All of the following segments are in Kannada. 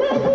मैं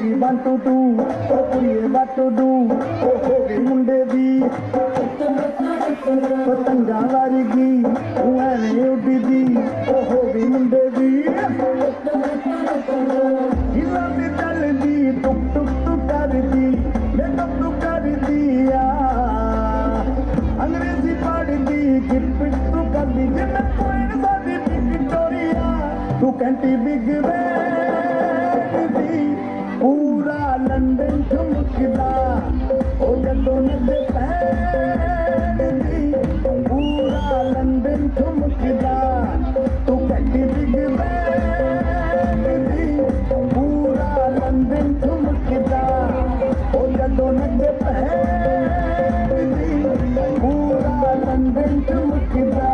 बेबी 1 2 2 ओ कुड़िए what to do ओ हो गई मुंडे दी पतंगा वारगी तू एवें उड्डदी ओ हो गई मुंडे दी हिला ते चलदी टुक टुक टू करदी मेकअप तू करदी अंग्रेजी पढ़दी गिफ्ट तू करदी जिन्ना कोई न साडी विक्टोरिया तू कैंटी बिग दी पूरा लंदन ठुमकदा ओ जदों नदे पैंदी पूरा लंदन ठुमकदा तू कैंटी बिग दी पूरा लंदन ठुमकदा ओ जदों नदे पैंदी पूरा लंदन ठुमकदा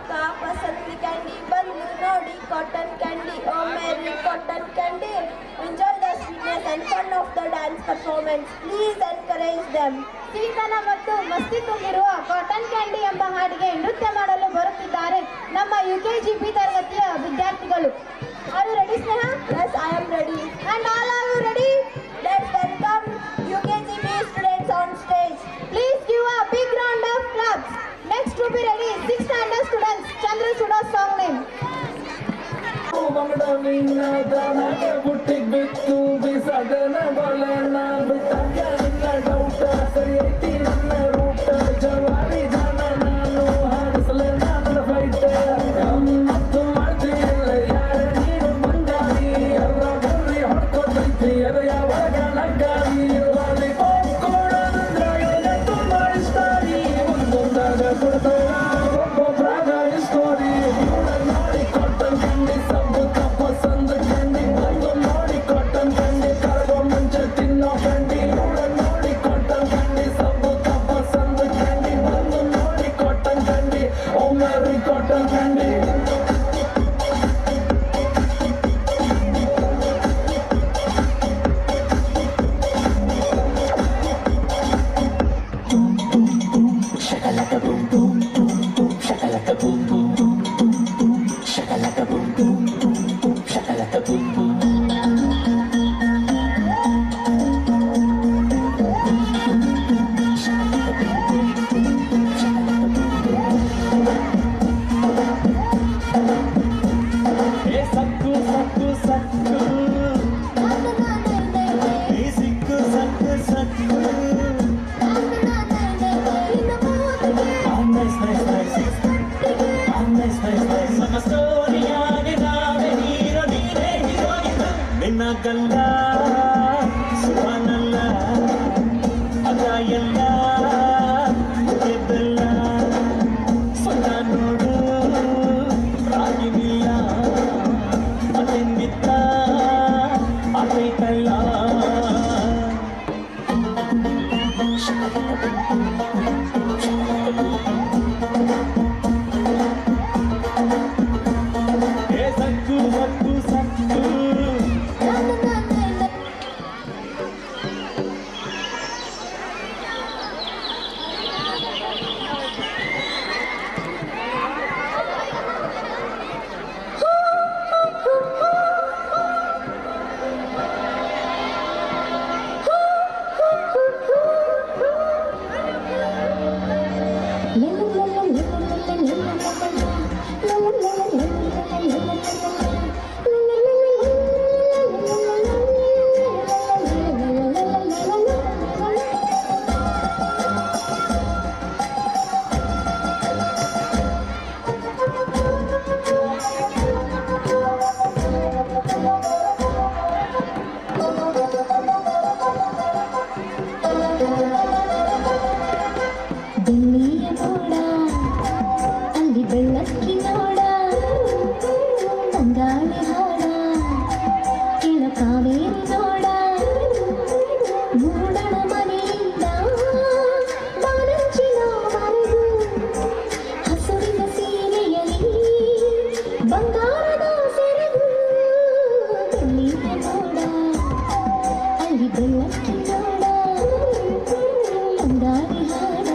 का पसंद कैंडी बंद नोडी कॉटन कैंडी ओ मेरी cotton candy enjoy the sweetness and fun of the dance performance. Please encourage them. ಸಿಹಿತನ ಮತ್ತು ಮಸ್ತಿ ತುಂಬಿರುವ ಕಾಟನ್ ಕ್ಯಾಂಡಿ ಎಂಬ ಹಾಡಿಗೆ ನೃತ್ಯ ಮಾಡಲು ಬರುತ್ತಿದ್ದಾರೆ ನಮ್ಮ UKG B ತರಗತಿಯ ವಿದ್ಯಾರ್ಥಿಗಳು. Are you ready, Sneha? Yes, I am ready. And all are you ready? Let's welcome UKG B students on stage. Please give a big round of claps. Next to be ready, 6th standard students. Chandra Suda's song name. ಬಂಗಡ ನಿನ್ನ ದಾನಕ್ಕೆ ಬುಟ್ಟಿಗೆ ಬಿತ್ತು ಬಿಸದನ ಬಲನ ಬಿಟ್ಟಾಗ ನಿನ್ನ ಡೌಟ ಸರಿ ಐತಿ ನನ್ನ ರೂಟ ಜವಾರಿ ಜನ ನಾನು ಹಾಡಿಸಲೆ ನನ್ನ ಫೈಟ್ ಮತ್ತು ಮಾಡ್ತೀನಿಲ್ಲ ಯಾರ ನೀನು ಬಂಗಾರಿ ಎಲ್ಲ ಬರ್ರಿ ಹೊಡ್ಕೊತೈತಿ ಅದು ಯಾವಾಗ ನಗ್ಗಾರಿ ವಾಲಿಬಾಲ್ ಕೊಡೋದಂದ್ರೆ ತುಂಬಾ ಇಷ್ಟ ರೀ ಒಂದೊಂದಾಗ ಕೊಡ್ತಾರ ಒಬ್ಬೊಬ್ರಾಗ ಸ್ಟೋರಿ ನೋಡಿ ಕಾಟನ್ ಕ್ಯಾಂಡಿ ಸಬ್ಬು ಪಸಂದ್ ಕ್ಯಾಂಡಿ ಬಂದು ನೋಡಿ ಕಾಟನ್ ಕ್ಯಾಂಡಿ ಕರಗೋ ಮುಂಚೆ ತಿನ್ನೋ ಕ್ಯಾಂಡಿ ನೋಡಿ ಕಾಟನ್ ಕ್ಯಾಂಡಿ ಸಬ್ಬು ಪಸಂದ್ ಕ್ಯಾಂಡಿ ಬಂದು ನೋಡಿ ಕಾಟನ್ ಕ್ಯಾಂಡಿ ಓ ಮೇರಿ cotton candy shakalaka boom boom boom boom shakalaka boom boom boom boom boom shakalaka boom boom boom boom shakalaka boom boom hey sakku sakku sakku hey sikku sakku sakku ನಮ್ಮ ಸ್ಟೋರಿಯಾಗೆ ನಾವೇ ಹೀರೋ ನೀನೇ ಹೀರೋಯಿನ್ ನಿನ್ನ ಗಲ್ಲ ಸುವನಲ್ಲ ಅದ ಎಲ್ಲ ಗೆದ್ದಲ್ಲ ಸೊಂಟ ನೋಡು ರಾಗಿನಿಲ್ಲ ಅದೆಂದಿತ್ತ ಅದೈತಲ್ಲ sakku sakku sakku ಬೆಳ್ಳಿಯ ನೋಡ ಅಲ್ಲಿ ಬೆಳ್ಳಕ್ಕಿ ನೋಡ ತಂಗಾಳಿ ಹಾಡ ಕೆಳ ಕಾವೇರಿ ನೋಡ ಮೂಡಣ ಮನೆಯಿಂದ ಬಾನಂಚಿನ ಮರೆದು ಹಸುರಿನ ಸೀರೆಯಲ್ಲಿ ಬಂಗಾರದ ಸೆರಗು ಬೆಳ್ಳಿಯ ನೋಡ ಅಲ್ಲಿ ಬೆಳ್ಳಕ್ಕಿ ನೋಡ ತಂಗಾಳಿ ಹಾಡ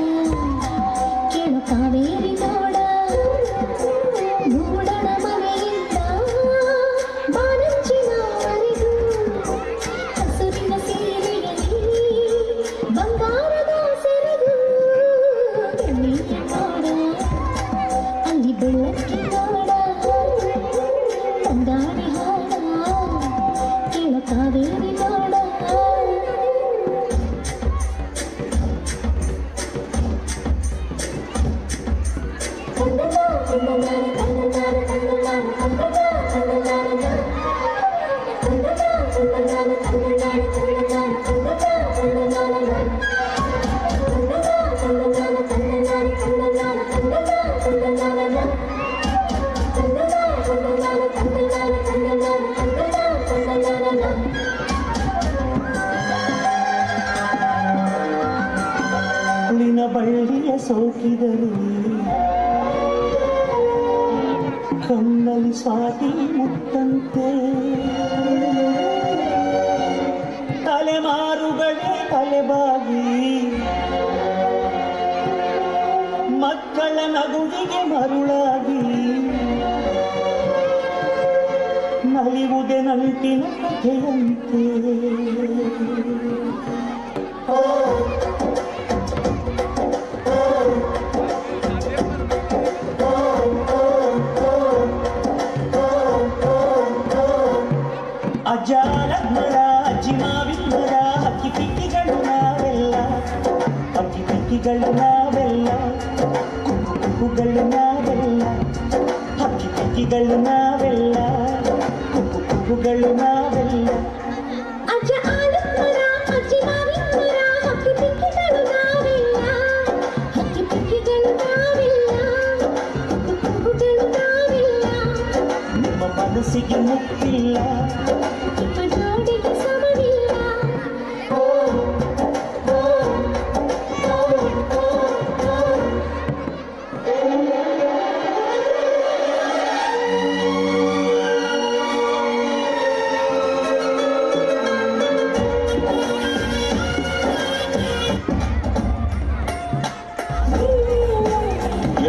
ಕೇಳು ಕಾವೇರಿ ನೋಡ ಮೂಡಣ ಮನೆಯಿಂದ ಬಾನಂಚಿನ ಮರೆದು ಹಸುರಿನ ಸೀರೆಯಲ್ಲಿ ಬಂಗಾರದ ಸೆರಗು ಬೆಳ್ಳಿಯ ನೋಡ ಅಲ್ಲಿ ಬೆಳ್ಳಕ್ಕಿ ನೋಡ ತಂಗಾಳಿ ಹಾಡ ಕೇಳು ಕಾವೇರಿ ನೋಡ ಬಳ್ಳಿಯ ಸೋಕಿದರು ಕಣ್ಣಲ್ಲಿ ಸ್ವಾತಿ ಮುತ್ತಂತೆ ತಲೆಮಾರುಗಳೇ ತಲೆಬಾಗಿ ಮಕ್ಕಳ ನಗುವಿಗೆ ಮರುಳಾಗಿ ನಲಿವುದೇ ನಂಟಿನ ಕಥೆಯಂತೆ ಅಜ್ಜಾರಮ್ಮರ ಅಜ್ಜಿ ಮಾವಿಮ್ಮರ ಹಕ್ಕಿ ಪಿಕ್ಕಿಗಳು ನಾವೆಲ್ಲ ಹಕ್ಕಿ ಪಿಕ್ಕಿಗಳು ನಾವೆಲ್ಲ ಕುಕ್ಕುಗಳು ನಾವೆಲ್ಲ ಹಕ್ಕಿ ಪಿಕ್ಕಿಗಳು ನಾವೆಲ್ಲ ಕುಕ್ಕುಗಳು ನಾವೆಲ್ಲ ಅಜ್ಜ ಆಲಮ್ಮರ ಅಜ್ಜಿ ಮಾವಿಮ್ಮರ ಹಕ್ಕಿ ಪಿಕ್ಕಿಗಳು ನಾವೆಲ್ಲ ಹಕ್ಕಿ ಪಿಕ್ಕಿಗಳು ನಾವೆಲ್ಲ ಕುಕ್ಕುಗಳು ನಾವೆಲ್ಲ ನಿಮ್ಮ ಮನಸ್ಸಿಗೆ ಮುಟ್ಟಿಲ್ಲ ನಿಮ್ಮ ಜೋಡಿಗೆ ಸಮವಿಲ್ಲ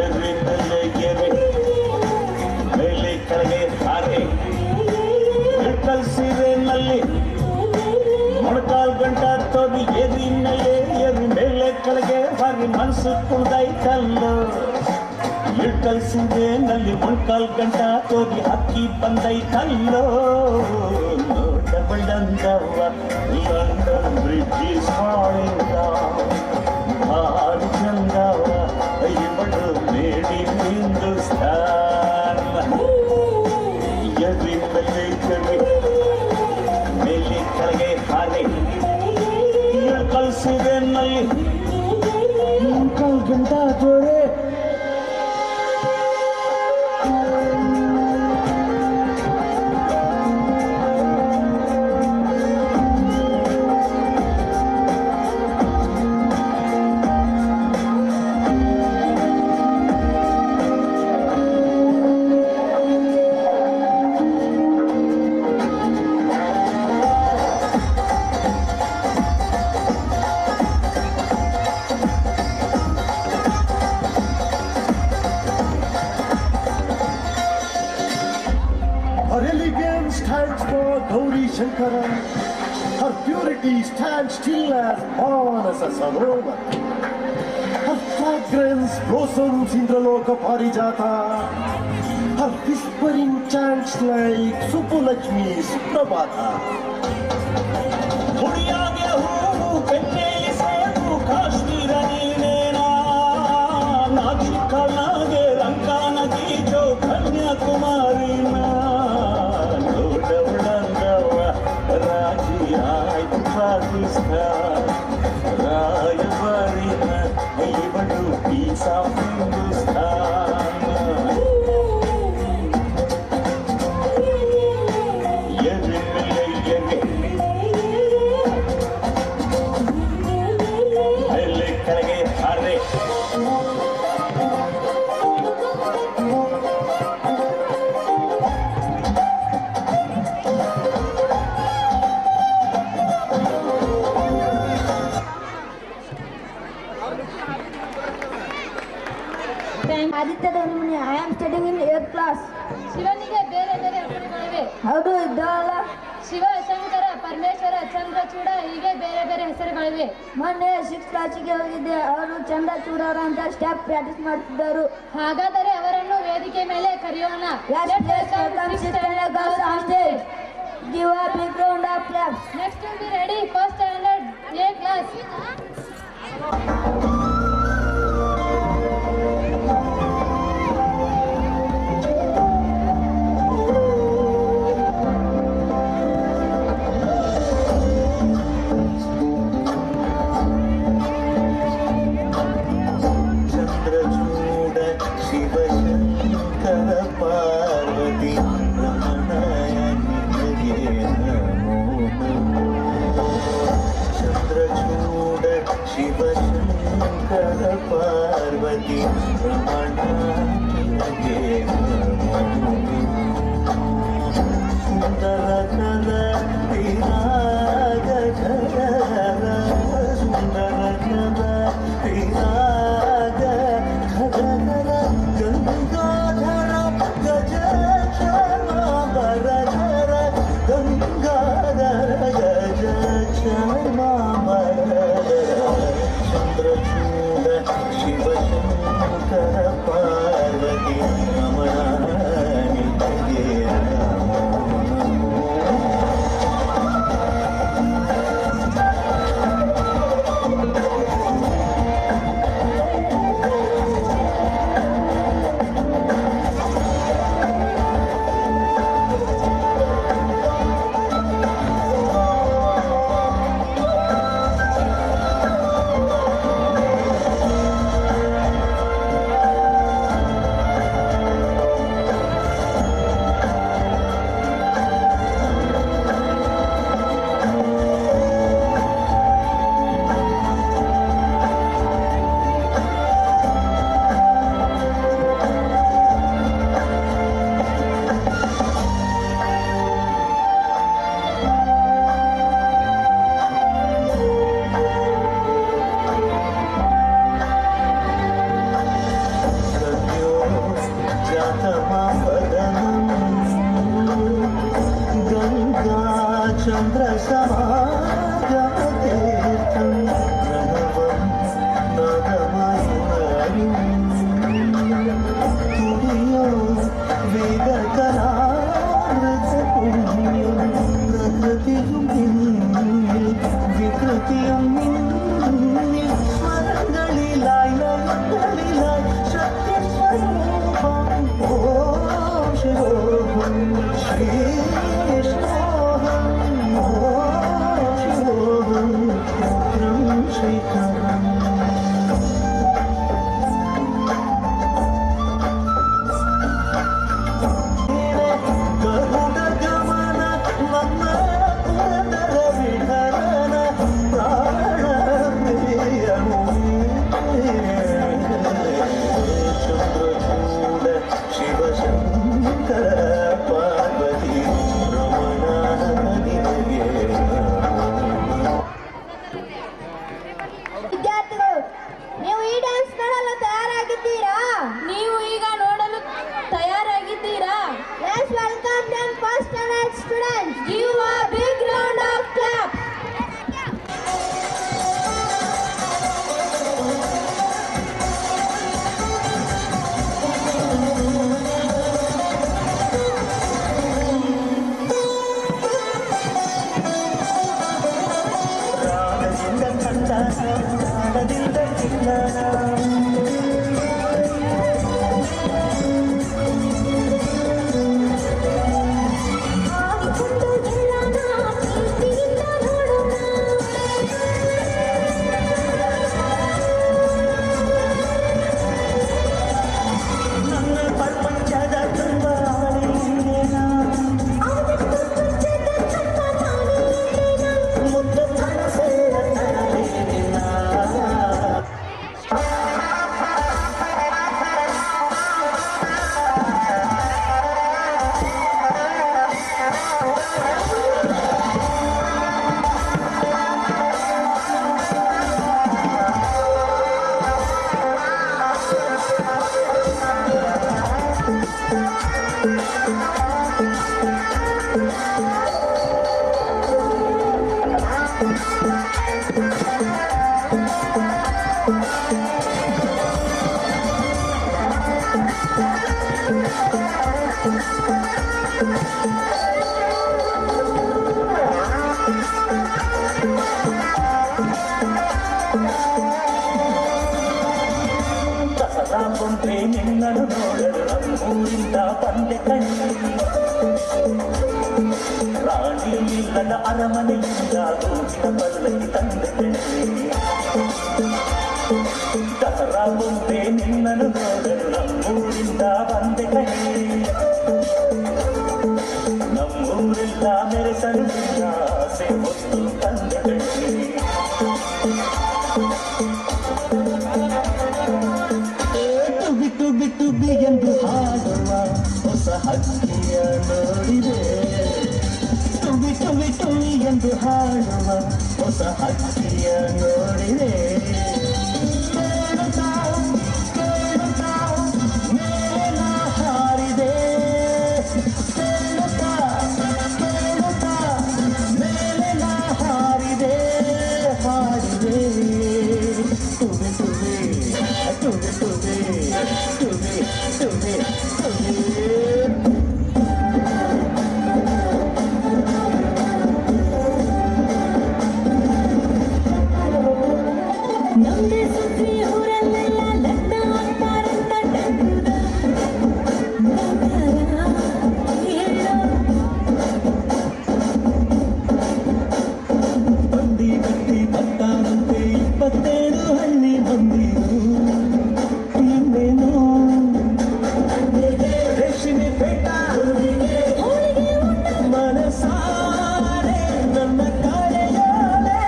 ಎರೆ ಮೇಲೆ ಎರೆ ಮೇಲೆ ಕೆಳಗೆ ಹಾರೆ ಕಲ್ಸಿರೆನಲ್ಲಿ ಮೊಣಕಾಲ್ ಗಂಟ ತೋದಿ ಎರಿ ಮೇಲೆ ಎರಿ ಮೇಲೆ ಕೆಳಗೆ ಹಾರಿ ಮನಸ್ಸು ಕುಡ್ದೈತಲ್ಲೋ ಕಲ್ಸಿದೆ ನಲ್ಲಿ ಮೊಣಕಾಲ್ ಗಂಟ ತೋದಿ ಹಕ್ಕಿ ಬಂದೈತಲ್ಲೋ ನೋಡಬಳ್ಳಂದವ London bridge is falling down ಭಾರಿ ಚಂದವ ಇವಳು ಮೇಡಿ ಹಿಂದೂಸ್ತಾನ್ ಎರಿ ಮೇಲೆ ಕೆಳಗೆ ಮೇಲೆ ಕೆಳಗೆ ಹಾರೆ ಕಲ್ಸಿದೆ ನಲ್ಲಿ ಮೊಣಕಾಲ್ ಗಂಟ ತೋರೆ Her elegance stands for Gauri Shankara. Her purity stands still as Manasa Sarovar. Her fragrance blossoms Indraloka Parijata. Her whispering chants like Supulakshmi's Prabhata. ಹುಡಿಯಾಗೆ ಹೂವು ಬೆಣ್ಣೆಲಿ ಸೇರು ಕಾಶ್ಮೀರ ನೀನೇನಾ ನಾಚಿಕನಾಗೆ ಲಂಕಾ ನದಿ ಜೋ ಕನ್ಯಾಕುಮಾರಿನ ನೋಡವಳಂದವ ರಾಜಿ ಆಯ್ತು ಪಾಕಿಸ್ತಾನ ರಾಯಭಾರಿನ ಇವಳು ಪೀಸ್ ಆಫ್ ಹಿಂದೂಸ್ತಾನ ಎರೆ ಮೇಲೆ ಎರೆ ಮೇಲೆ ಕೆಳಗೆ ಹಾರೆ Aditya Dhanmani, I am studying in 8th class. ಶಿವನಿಗೆ ಬೇರೆ ಬೇರೆ ಹೆಸರುಗಳಿವೆ. ಹೌದು ಇದ್ದಲ್ಲ. ಶಿವ, ಶಂಕರ, ಪರಮೇಶ್ವರ, ಚಂದ್ರಚೂಡ ಹೀಗೆ ಬೇರೆ ಬೇರೆ ಹೆಸರುಗಳಿವೆ. ಮೊನ್ನೆ 6th ಕ್ಲಾಸಿಗೆ ಹೋಗಿದ್ದೆ. ಅವರು ಚಂದ್ರಚೂಡರ ಅಂತ ಸ್ಟೆಪ್ ಪ್ರಾಕ್ಟೀಸ್ ಮಾಡ್ತಿದ್ದರು. ಹಾಗಾದರೆ ಅವರನ್ನು ವೇದಿಕೆ ಮೇಲೆ ಕರೆಯೋಣ. Yes, please welcome 6th standard girls on stage. Give a big round of applause. Next will be ready, first standard A class. Chandrachud Shivashankara Parvati ರಮಣಯ ನಿನಗೆ ನಮೋ ನಮೋ. ಚಂದ್ರಚೂಡ ಶಿವಶಂಕರ ಚಂದ್ರ ಸಮಾಗಮತೀರ್ಥಂ ಪ್ರಣವಂ ನಾದಮಯಂ ತುಡಿಯೋ ವೇಗಕಲಾಮೃತ പുണ്യം പ്രകൃതിയും പിന്നിൽ വികൃതിയും നിന്നിൽ സ്വരങ്ങളിലായി നയങ്ങളിലായി ശക്തി സ്വരൂപം ഓം ശിവോഹം ശ്രീ ശിവോഹം ഓം ശിവോഹം രുദ്രം ശ്രീകരം ವಿದ್ಯಾರ್ಥಿಗಳು, ನೀವು ಈ ಡ್ಯಾನ್ಸ್ ನೋಡಲು ತಯಾರಾಗಿದ್ದೀರಾ? ನೀವು ಈಗ ನೋಡಲು ತಯಾರಾಗಿದ್ದೀರಾ? Let's welcome them first standard students. Give a big round of clap. ದಸರಾಗೊಂಡ್ರೆ ನಿನ್ನನ್ನು ನೋಡಲು ನಮ್ಮೂರಿಂದ ಬಂದೆ ಕಣ್ಣಿ ರಾಣಿ ಇಲ್ಲದ ಅರಮನೆಯಿಂದ ದೂರಿನ ಪಲ್ಲಕ್ಕಿ ತಂದೆ ಕಣ್ಣಿ ದಸರಾಗೊಂಡ್ರೆ ನಿನ್ನನ್ನು ನೋಡಲು ನಮ್ಮೂರಿಂದ ಬಂದೆ ಕಣ್ಣಿ ನಮ್ಮೂರೆಲ್ಲ ಮೆರೆಸಲು ಆಸೆ ಹೊತ್ತು ತಂದೆ ಕಣ್ಣಿ ಬಿಟ್ಟು ಎಂದು ಹಾಡುವ ಹೊಸ ಹಕ್ಕಿಯ ನೋಡಿದೆ ಟುವಿ ಎಂದು ಹಾಡುವ ಹೊಸ ಹಕ್ಕಿಯ ನೋಡಿದೆ ಮೇಲ ಹಾರಿದೆ ಮೇಲೆ ಹಾರಿದೆ ಹಾಡಿದೆ ಟುವಿ ನಮ್ದೇ ಸುದ್ದಿ ಊರಲ್ಲೆಲ್ಲ ಲಗ್ನ ಆಗ್ತಾರಂತ ಡಂಗುರ ಹೇಳೋ ಬಂದಿ ಬರ್ತಾರಂತೆ 27 ಹಳ್ಳಿ ಬಂದಿರು ಇನ್ನೇನು ರೇಷ್ಮೆ ಪೇಟ ಮನಸಾರೆ ನನ್ನ ಕಾಳೆಯೋಲೆ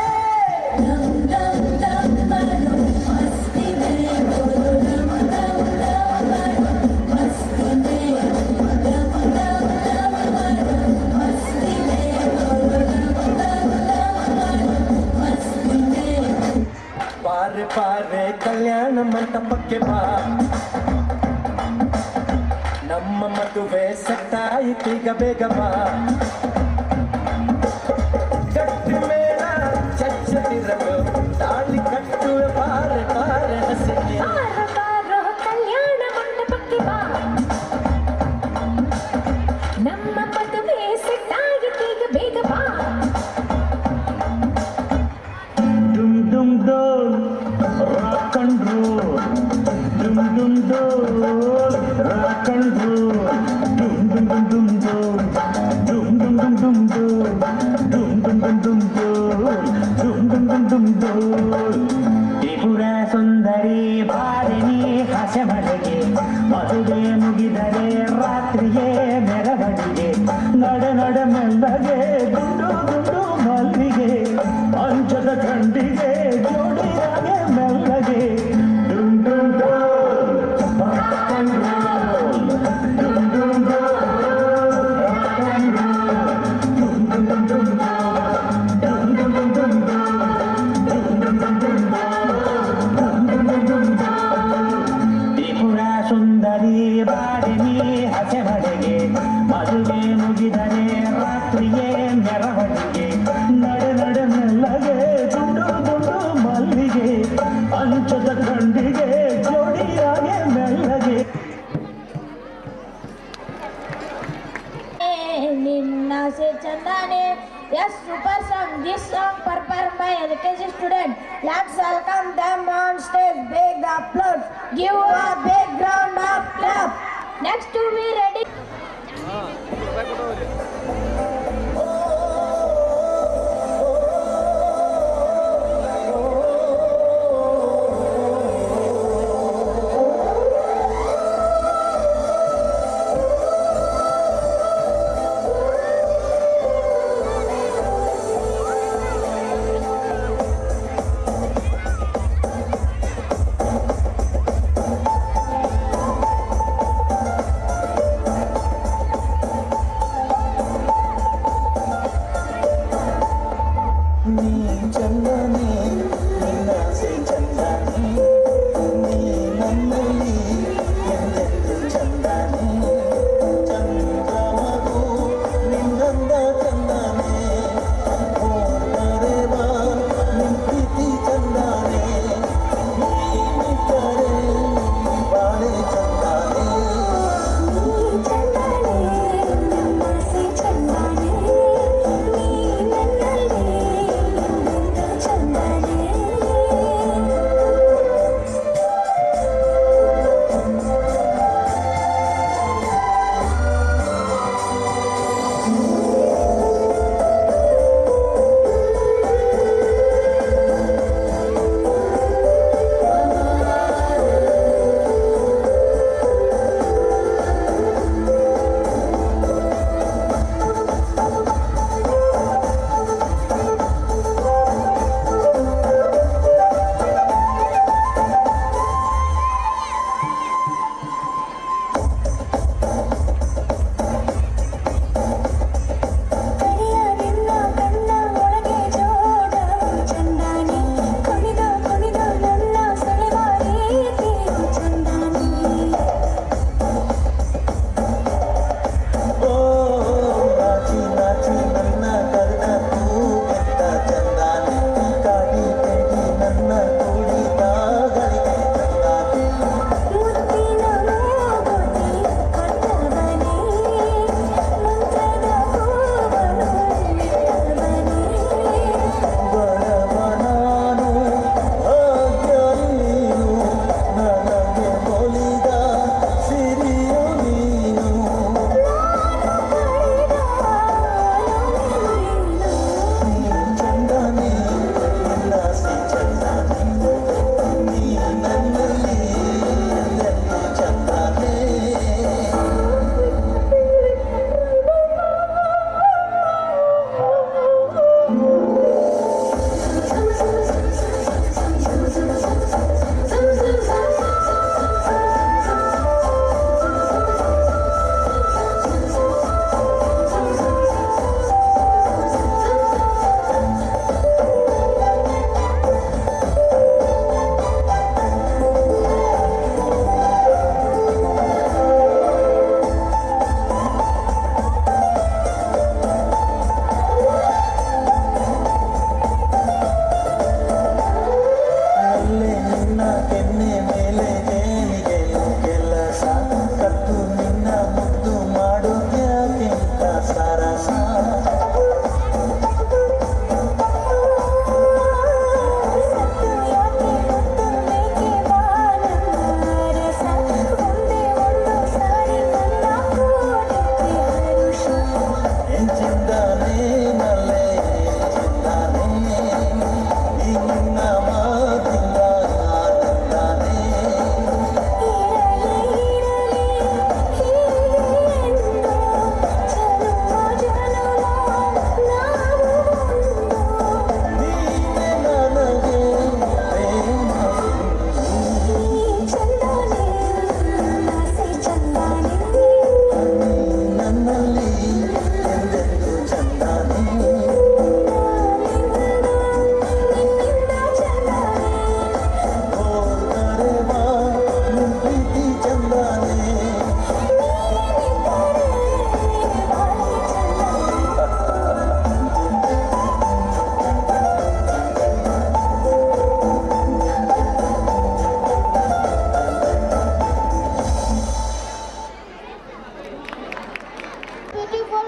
ಡಮ್ ಡಮ್ ಡಮ್ ಬರು ಮಸ್ತಿ ಮೇ ಬೋಲು ಡಮ್ ಡಮ್ ಡಮ್ ಬರು ಮಸ್ತಿ ಮೇ ಡಮ್ ಡಮ್ ಡಮ್ ಬರು ಮಸ್ತಿ ಮೇ ಬೋಲು ಡಮ್ ಡಮ್ ಡಮ್ ಬರು ಮಸ್ತಿ ಮೇ ಪಾರೆ ಪಾರೆ ಕಲ್ಯಾಣ ಮಂಟಪಕ್ಕೆ ಬಾ ನಮ್ಮ ಮದುವೆ ಸೆಟ್ಟಾಯಿತೀಗ ಬೇಗ ಬಾ ತ್ರಿಪುರ ಸುಂದರಿ ಬಾರಿಣಿ ಹಸೆಮಳೆಗೆ ಮದುವೆ ಮುಗಿದರೆ ರಾತ್ರಿಯೇ ಮೆರವಣಿಗೆ ನಡೆ ನಡೆ ಮೆಲ್ಲಗೆ ದುಂಡು ದುಂಡು ಮಲ್ಲಿಗೆ ಅಂಚದ ಕಂಡಿಗೆ ಜೋಡಿಯಾಗೆ ಮೆಲ್ಲಗೆ ಡುಂ ಡುಂ ಡೋಲ್, rock and roll. ಡುಂ ಡುಂ Dole, rock and roll. ಡುಂ ಡುಂ ಡುಂ ಡುಂ ಡೋಲ್, ಡುಂ ಡುಂ ಡುಂ ಡುಂ ಡೋಲ್. ತ್ರಿಪುರ ಸುಂದರಿ ಬಾಡಿನಿ ಹಸೆಮಡೆಗೆ ಮದುವೆ ಮುಗಿದರೆ ರಾತ್ರಿಯೇ ಮೆರವಣಿಗೆ ನಡೆ ನಡೆ ಮೆಲ್ಲಗೆ ದುಂಡು ದುಂಡು ಮಲ್ಲಿಗೆ ಅಂಚದ ಕಂಡಿಗೆ ಜೋಡಿಯಾಗೆ ಮೆಲ್ಲಗೆ ನಿನ್ನಾಸೆ ಚಂದಾನೆ. Yes, super song. This song performed by LKG student. Let's welcome them on stage. Big applause. Give a big round of clap. Next to be ready. beautiful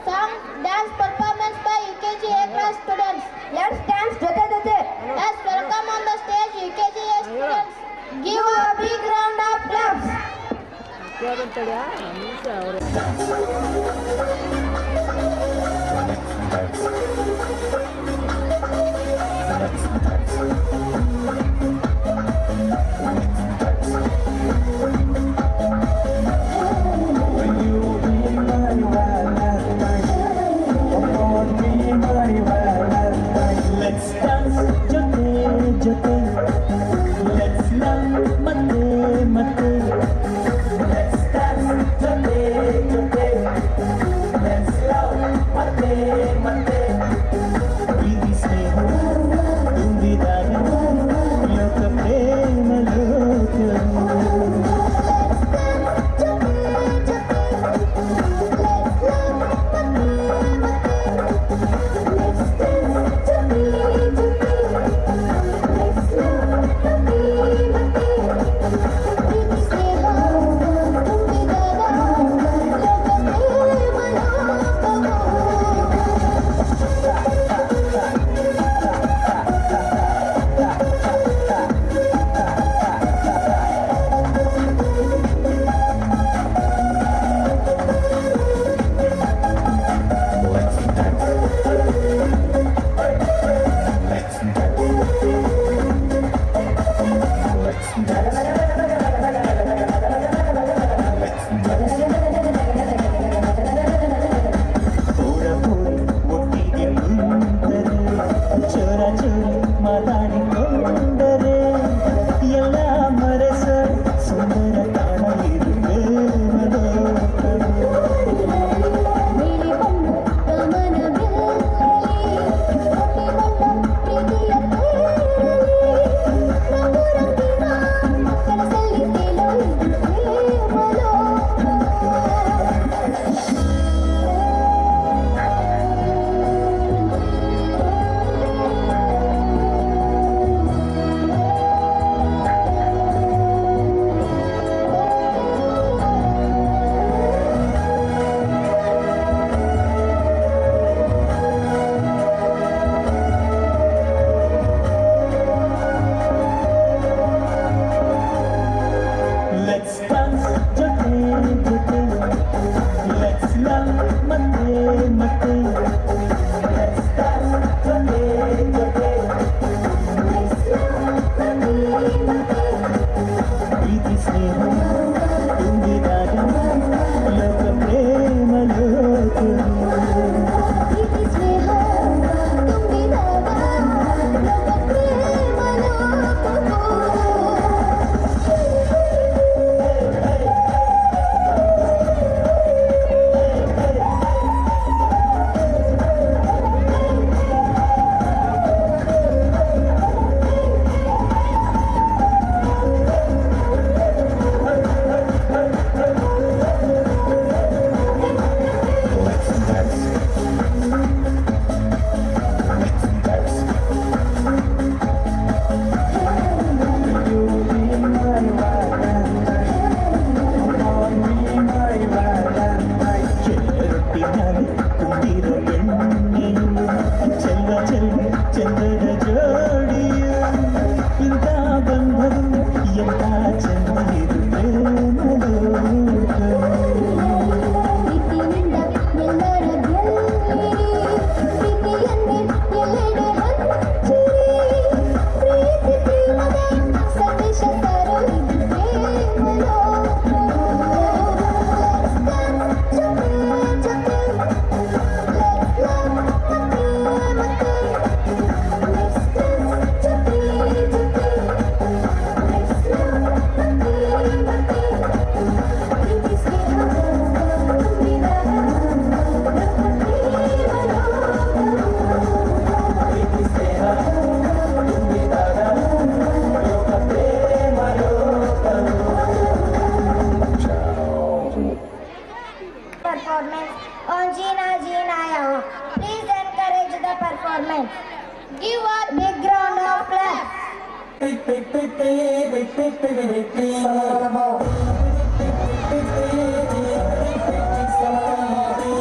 song dance performance by UKG A class students. Let's dance together. Let's welcome on the stage UKG A students. Give a big round of applause. Let's dance, jote. Let's love, mate. Let's dance, jote. Let's love, mate. ಪ್ರೀತಿ ಸ್ನೇಹ ತುಂಬಿದಾಗ ಲೋಕ ಪ್ರೇಮ ಲೋಕವು. ಒಟ್ಟಿಗೆ ಕುಂತರೆ ಚೋರಿ ಮಾತಾಡಿಕೊಂಡರೆ ಎಲ್ಲ ಮರೆಸ ಸುಂದರ ತಾಣ ಇರುವೆ Let's dance, jote. Let's love, mate. Let's dance, jote. ಪ್ರೀತಿ ಸ್ನೇಹ ತುಂಬಿದಾಗ ಲೋಕ ಪ್ರೇಮ ಲೋಕವು. ರೊಟ್ಟಿನಲ್ಲಿ ತುಂಬಿರೋ ಬೆಣ್ಣೆಯು ಚಂದದ ಜೋಡಿಯು ಇಂಥ ಬಂಧವು ಎಂಥ ಚಂದ ಇರುವೆ Performance on Jeena Jeenaya. Please encourage the performance. Give a big round of applause. Salamat.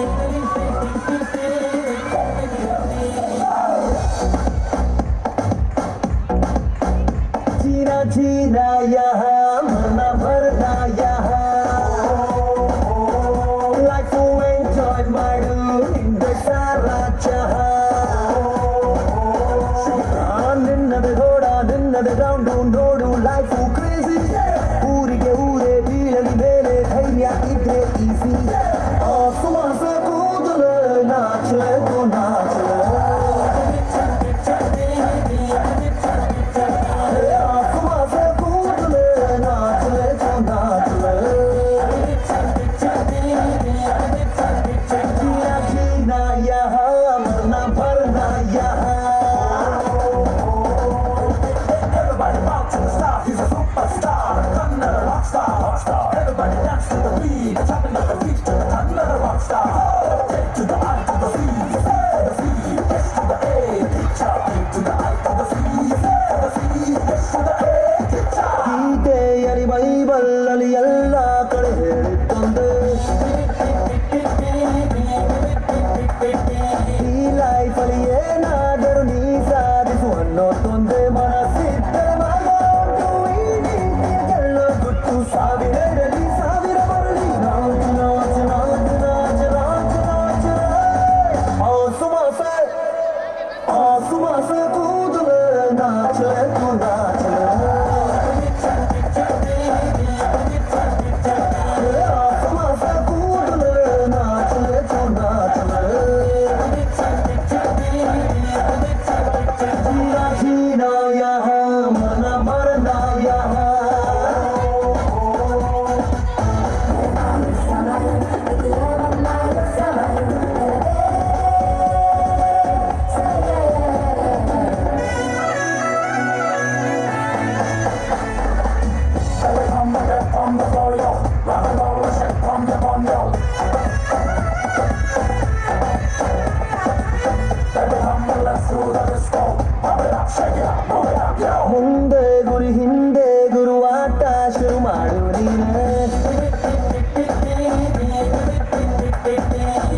ಮುಂದೆ ಗುರಿ ಹಿಂದೆ ಗುರುವಾಟ ಶುರು ಮಾಡು ನೀನೆ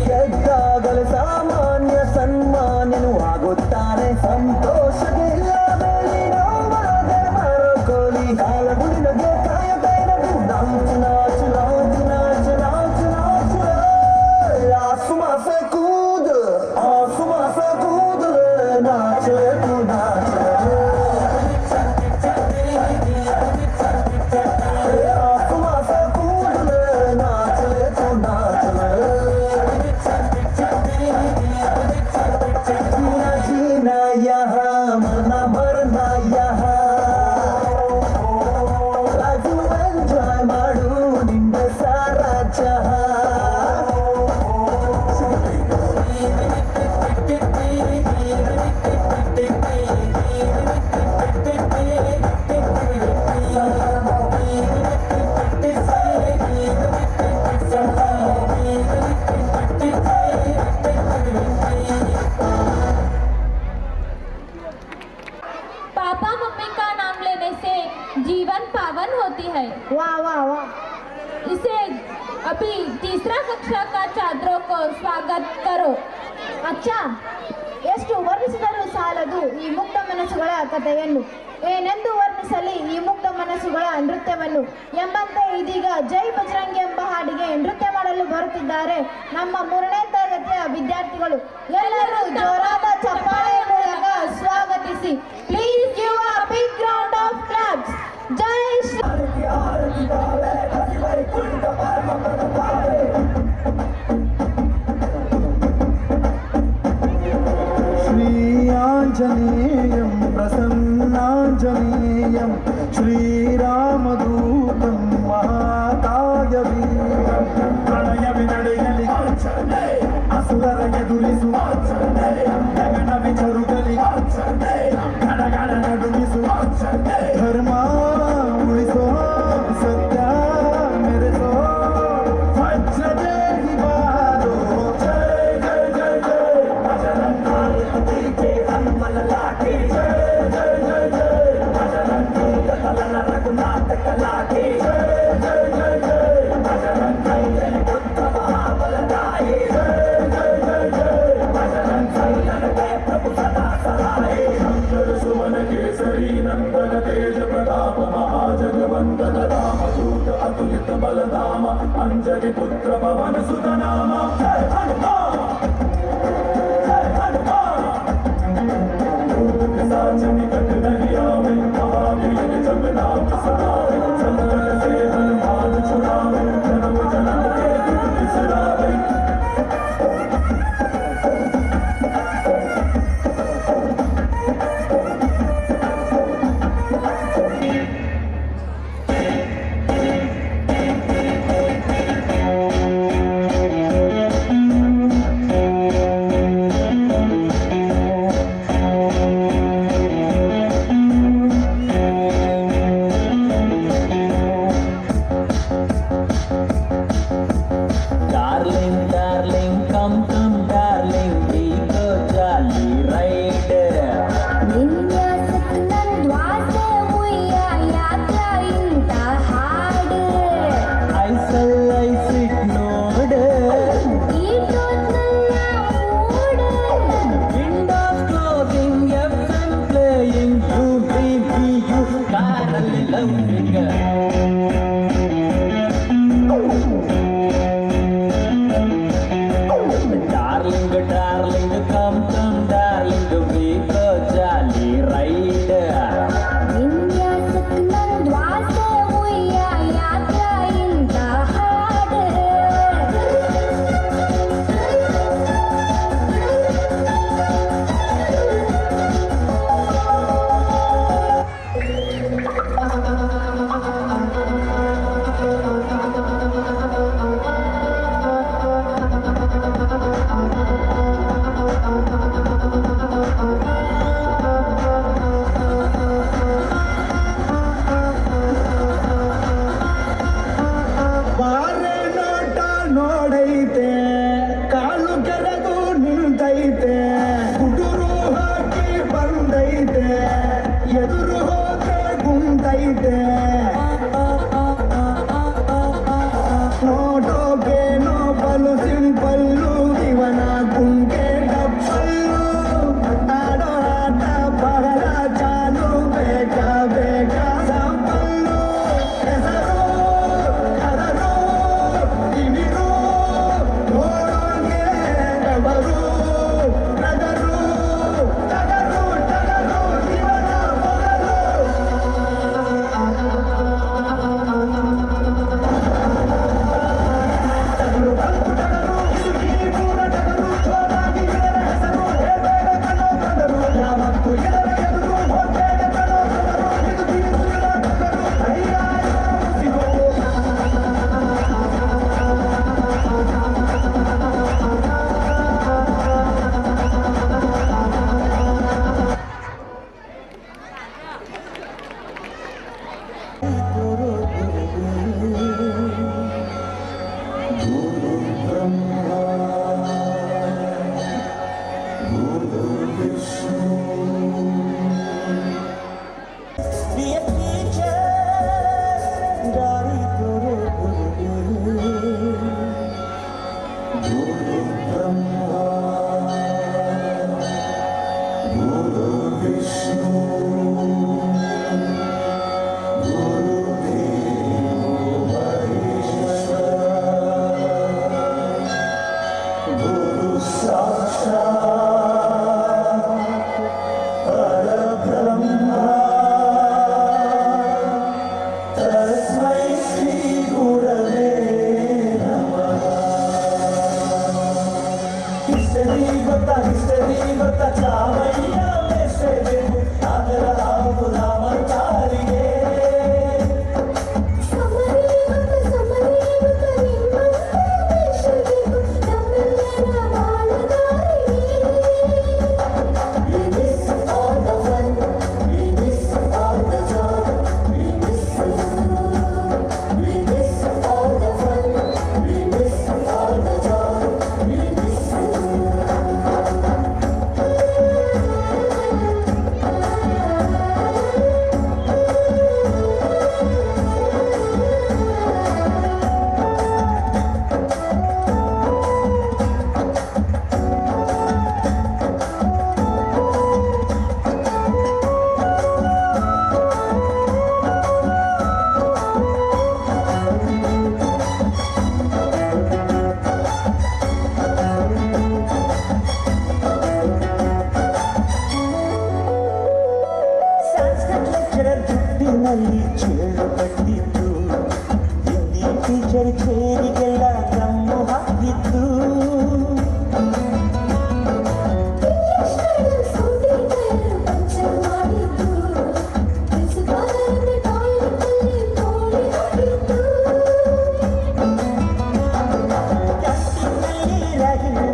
ಗೆದ್ದಾಗಲೇ ಸಾಮಾನ್ಯ ಸನ್ಮಾನ್ಯನು ಆಗುತ್ತಾನೆ ಸಂತೋಷಕ್ಕೆ ಇಲ್ಲ ಬೇಲಿ ನೋವಾದೆ ಮರಕೋಲಿ ಕಾಲಗುಳಿನಗೆ ಕಾಯಬೇನದು ನಾಚು ನಾಚು ನಾಚು ನಾಚು ನಾಚು ನಾಚು ಆಸುಮಾಸ ಕೂದು ಆಸುಮಾಸ ಕೂದು ನಾಚು ತು ನಾಚು ಆಸುಮಾಸ ಕೂದು ನಾಚು ತು ನಾಚು जीना जीना यहाँ मरना मरना यहाँ लाइफ ಎಂಜಾಯ್ ಮಾಡು ನಿನ್ನ ಸಾರಾ ಜಹಾ पापा मम्मी का नाम लेने से जीवन पावन होती है। वाह वाह वाह इसे अभी तीसरा कक्षा का छात्रों को स्वागत करो। ಅಚ್ಚಾ ಎಷ್ಟು ವರ್ಣಿಸಿದರೂ ಸಾಲದು ಈ ಮುಗ್ಧ ಮನಸ್ಸುಗಳ ಕಥೆಯನ್ನು ಏನೆಂದು ವರ್ಣಿಸಲಿ ಈ ಮುಗ್ಧ ಮನಸ್ಸುಗಳ ನೃತ್ಯವನ್ನು ಎಂಬಂತೆ ಇದೀಗ ಜೈ ಬಜರಂಗಿ ಎಂಬ ಹಾಡಿಗೆ ನೃತ್ಯ ಮಾಡಲು ಬರುತ್ತಿದ್ದಾರೆ ನಮ್ಮ 3ನೇ ತರಗತಿಯ ವಿದ್ಯಾರ್ಥಿಗಳು ಎಲ್ಲರೂ ಜೋರಾದ ಚಪ್ಪಾಳೆ ಮೂಲಕ ಸ್ವಾಗತಿಸಿ please give a big round of claps ಜೈ ಶ್ರೀ श्रीआञ्जनेयं प्रसन्नाञ्जनेयं श्रीरामदूतं महाकायवीरं प्रणयविनडेयलि असुरर ಎದುರಿಸು ಗಗನ ವಿಚರುಗಲಿ ಗಡಗಡ ನಡುಗಿಸು ಧರ್ಮ ಉಳಿಸೋ ಸತ್ಯ ಮೆರೆಸೋ ವಜ್ರದೇಹಿ ಬಾರೋ ಜಯ ಜಯ ಜಯ ಜಯ सुमन केसरी नंदन तेज प्रताप महाजगवंदन रामदूत अतुलित बलधाम अंजलि पुत्र पवन सुत नाम जय हनुमान जय हनुमान दूत पिशाच निकट नहीं आवे महावीर जब नाम सहारे संकट से हनुमान छुड़ावे जन्म जन्म के दुख बिसरावे ನಲ್ಲಿ ಚೇಳು ಕಟ್ಟಿದ್ದು ಹಿಂದಿ ಟೀಚರ್ ಚೇರಿಗೆಲ್ಲ ಗಮ್ಮು ಹಾಕಿದ್ದು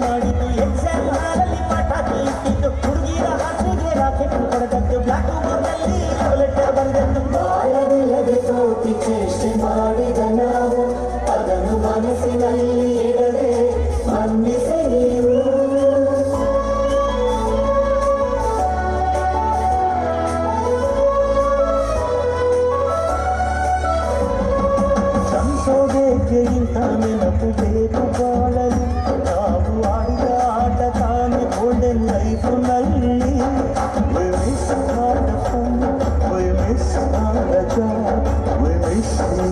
ಮಾಡಿದ್ದು ಎಕ್ಸಾಮ್ ಹಾಲಲ್ಲಿ ಪಟಾಕಿ ಇಟ್ಟಿದ್ದು ಹುಡುಗಿರ ಹಾಸಿಗೆ ರಾಕೆಟ್ ಹೊಡೆದದ್ದು ಬ್ಲಾಕ್ ಬೋರ್ಡ್ನಲ್ಲಿ ಲೆಟರ್ ಬರೆದದ್ದು ಬಾಳವಿಲ್ಲದೆ ತೋಟಿ ಚೇಷ್ಟೆ ಮಾಡಿದ ನಾವು ಅದನ್ನು ಮನಸ್ಸಿನಲ್ಲಿ ಇಡದೆ ಮನ್ನಿಸಿ ನೀವು ಸಂಸೋದಕ್ಕೆ ಇಂಥ ನೆನಪು ಬೇಕು ಬಾಳಲು ನಾವು ಆಡಿದ ಆಟ ತಾನೇ golden ಲೈಫ್ನಲ್ಲಿ We miss all the fun, we miss all the joy, we miss you.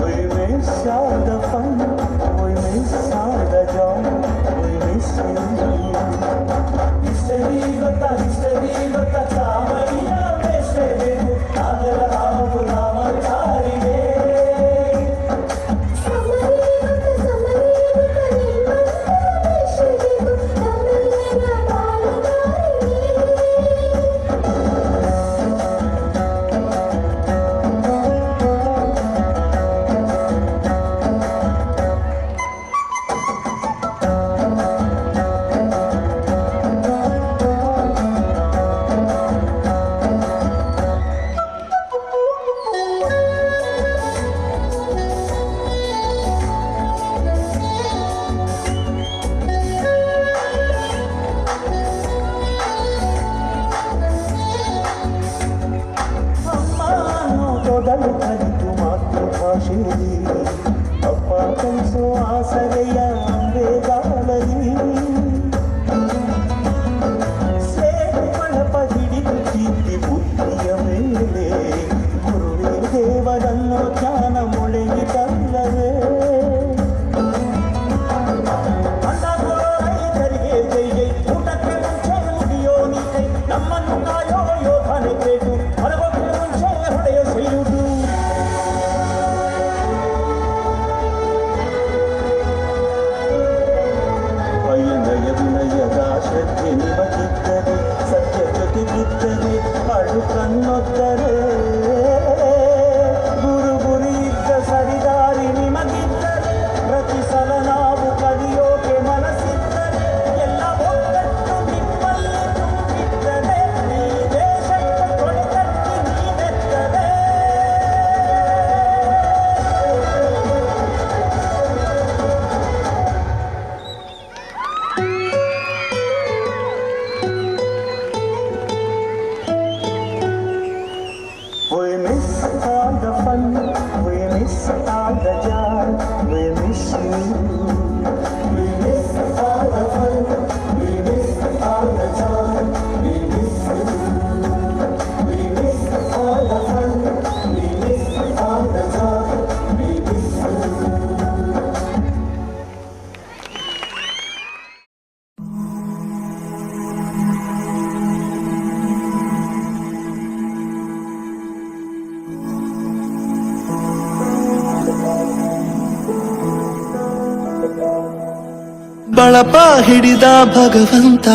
We miss all the fun, we miss all the joy, we miss you. History ಗೊತ್ತಾ ಚಾಮಯ್ಯ ಬೇಸಬೇಕು ಅದರ ಹಾವು ರಾಮಚಾರಿಗೆ ಮೊದಲು ಕಲಿತು ಮಾತೃಭಾಷೆಯಲ್ಲಿ ಅಪ್ಪ ಕಲಿಸೋ ಆಸರೆಯ ಅಂಬೆಗಾಲಲ್ಲಿ ಸೇಡು ಬಳಪ ಹಿಡಿದು ಕೀರ್ತಿ ಬುದ್ಧಿಯ ಮೇಲೆ ಗುರುವೇ ದೇವರನ್ನು ಜ್ಞಾನ ಮೊಳೆಯಿತಲ್ಲವೇ ರೈತರಿಗೆ ಜೈ ಜೈ ಊಟಕ್ಕೆ ಮುಂಚೆ ಮುಗಿಯೋ ನೀ ಕೈ ನಮ್ಮನ್ನು ಕಾಯೋ ಯೋಧನೆ ಬೇಕು ಹೊರಗೋಕ್ಕೆ ಮುಂಚೆ ಹೊಡೆಯೋ ಸೈರುಡು ಅಯ್ಯನಯ ವಿನಯದ ಶ್ರದ್ಧೆ ನಿಮಗಿದ್ದರೆ ಸತ್ಯ ಜೊತೆಗಿದ್ದರೆ ಅಳು ಕಣ್ಣೊತ್ತರೆ ಗುರು ಗುರಿ ಇದ್ದ ಸರಿದಾರಿ ನಿಮಗಿದ್ದರೆ ಪ್ರತಿ ಸಲ ನಾವು ಕಲಿಯೋಕೆ ಮನಸ್ಸಿದ್ದರೆ ಎಲ್ಲ ಒಗ್ಗಟ್ಟು ನಿಮ್ಮಲ್ಲಿ ತುಂಬಿದ್ದರೆ ಈ ದೇಶಕ್ಕೆ ಕೊಡೆತಟ್ಟಿ ನೀನೆತ್ತರೆ ಬಳಪ ಹಿಡಿದ ಭಗವಂತ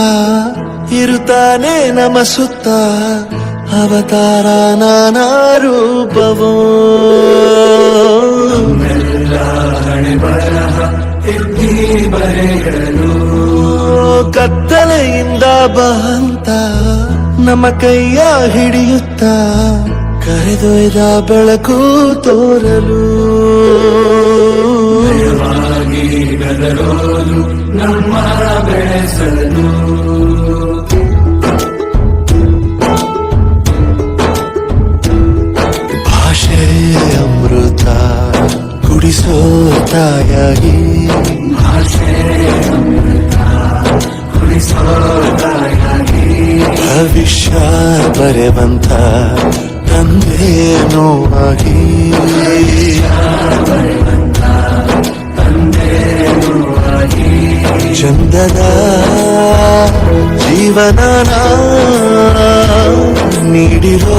ಇರುತ್ತಾನೆ ನಮ ಸುತ್ತ ಅವತಾರ ನಾನಾ ರೂಪವೋ ಕತ್ತಲೆಯಿಂದ ಬಹಂತ ನಮ್ಮ ಕೈಯ ಹಿಡಿಯುತ್ತ ಕರೆದೊಯ್ದ ಬೆಳಕು ತೋರಲು ನಮ್ಮ ಬೆಳೆಸಲು ಭಾಷೆ ಅಮೃತ ಕುಡಿಸೋ ತಾಯಾಗಿ ಭವಿಷ್ಯ ಬರೆವಂತ ತಂದೆನೋ ಆಗಿ ಚಂದದ ಜೀವನ ನೀಡಿರೋ